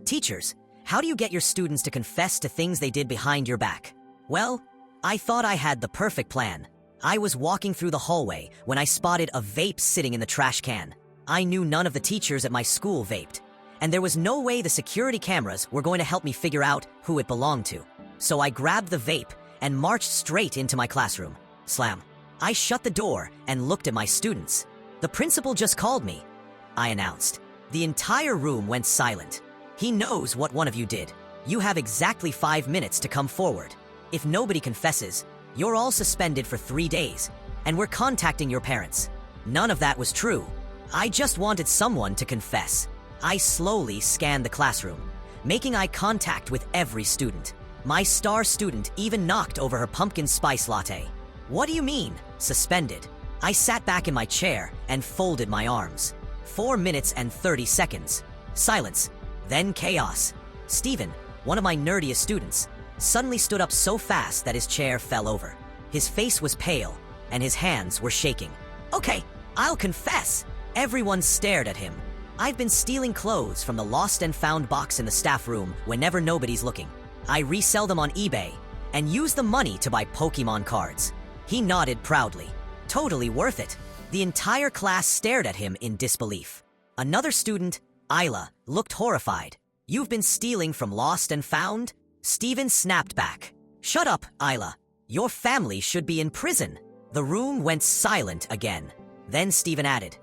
Teachers, how do you get your students to confess to things they did behind your back? Well, I thought I had the perfect plan. I was walking through the hallway when I spotted a vape sitting in the trash can. I knew none of the teachers at my school vaped, and there was no way the security cameras were going to help me figure out who it belonged to. So I grabbed the vape and marched straight into my classroom. Slam. I shut the door and looked at my students. "The principal just called me," I announced. The entire room went silent. "He knows what one of you did. You have exactly 5 minutes to come forward. If nobody confesses, you're all suspended for 3 days, and we're contacting your parents." None of that was true. I just wanted someone to confess. I slowly scanned the classroom, making eye contact with every student. My star student even knocked over her pumpkin spice latte. "What do you mean, suspended?" I sat back in my chair and folded my arms. 4 minutes and 30 seconds. Silence. Then chaos. Steven, one of my nerdiest students, suddenly stood up so fast that his chair fell over. His face was pale, and his hands were shaking. "Okay, I'll confess." Everyone stared at him. "I've been stealing clothes from the lost and found box in the staff room whenever nobody's looking. I resell them on eBay and use the money to buy Pokemon cards." He nodded proudly. "Totally worth it." The entire class stared at him in disbelief. Another student, Isla, looked horrified. "You've been stealing from lost and found?" Steven snapped back. "Shut up, Isla. Your family should be in prison." The room went silent again. Then Steven added,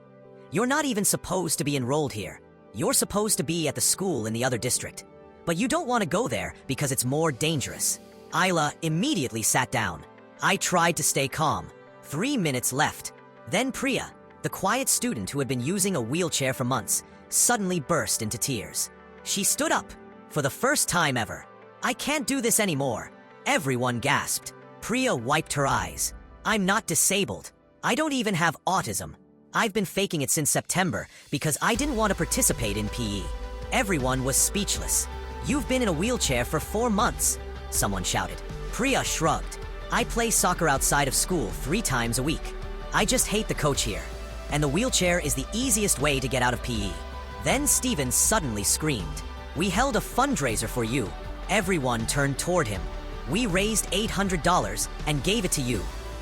"You're not even supposed to be enrolled here. You're supposed to be at the school in the other district. But you don't want to go there because it's more dangerous." Isla immediately sat down. I tried to stay calm. 3 minutes left. Then Priya, the quiet student who had been using a wheelchair for months, suddenly burst into tears. She stood up. For the first time ever. "I can't do this anymore." Everyone gasped. Priya wiped her eyes. "I'm not disabled. I don't even have autism. I've been faking it since September because I didn't want to participate in PE." Everyone was speechless. "You've been in a wheelchair for 4 months," someone shouted. Priya shrugged. "I play soccer outside of school 3 times a week. I just hate the coach here, and the wheelchair is the easiest way to get out of PE." Then Steven suddenly screamed, "We held a fundraiser for you." Everyone turned toward him. "We raised $800 and gave it to you.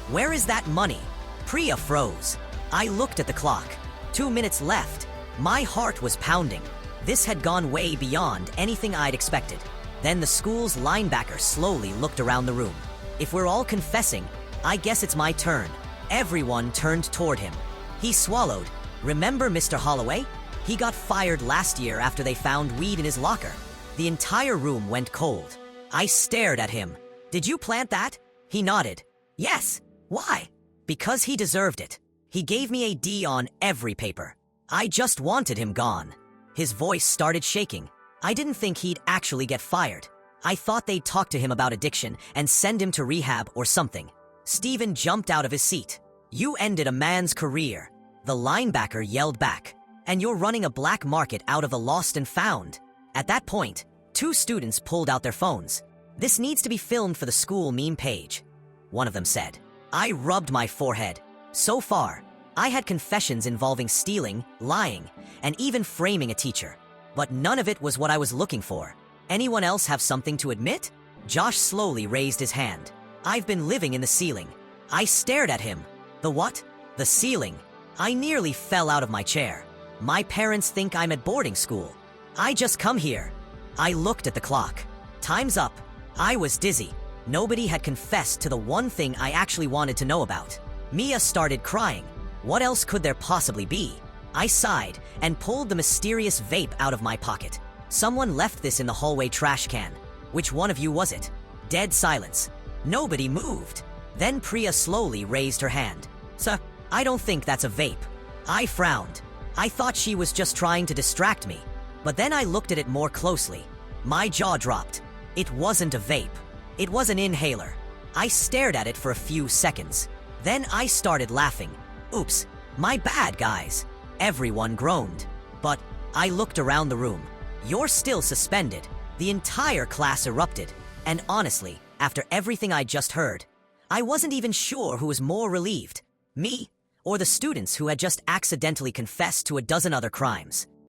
Where is that money?" Priya froze. I looked at the clock. 2 minutes left. My heart was pounding. This had gone way beyond anything I'd expected. Then the school's linebacker slowly looked around the room. "If we're all confessing, I guess it's my turn." Everyone turned toward him. He swallowed. "Remember Mr. Holloway? He got fired last year after they found weed in his locker." The entire room went cold. I stared at him. "Did you plant that?" He nodded. "Yes." "Why?" "Because he deserved it. He gave me a D on every paper. I just wanted him gone." His voice started shaking. I didn't think he'd actually get fired. I thought they'd talk to him about addiction and send him to rehab or something. Steven jumped out of his seat. "You ended a man's career." The linebacker yelled back. "And you're running a black market out of the lost and found." At that point, 2 students pulled out their phones. "This needs to be filmed for the school meme page," one of them said. I rubbed my forehead. So far, I had confessions involving stealing, lying, and even framing a teacher. But none of it was what I was looking for. Anyone else have something to admit? Josh slowly raised his hand. "I've been living in the ceiling." I stared at him. "The what?" "The ceiling." I nearly fell out of my chair. "My parents think I'm at boarding school. I just come here." I looked at the clock. "Time's up." I was dizzy. Nobody had confessed to the one thing I actually wanted to know about. Mia started crying. What else could there possibly be? I sighed and pulled the mysterious vape out of my pocket. "Someone left this in the hallway trash can. Which one of you was it?" Dead silence. Nobody moved. Then Priya slowly raised her hand. "Sir, I don't think that's a vape." I frowned. I thought she was just trying to distract me. But then I looked at it more closely. My jaw dropped. It wasn't a vape. It was an inhaler. I stared at it for a few seconds. Then I started laughing. "Oops, my bad, guys." Everyone groaned. But I looked around the room. "You're still suspended." The entire class erupted. And honestly, after everything I just heard, I wasn't even sure who was more relieved, me or the students who had just accidentally confessed to a dozen other crimes.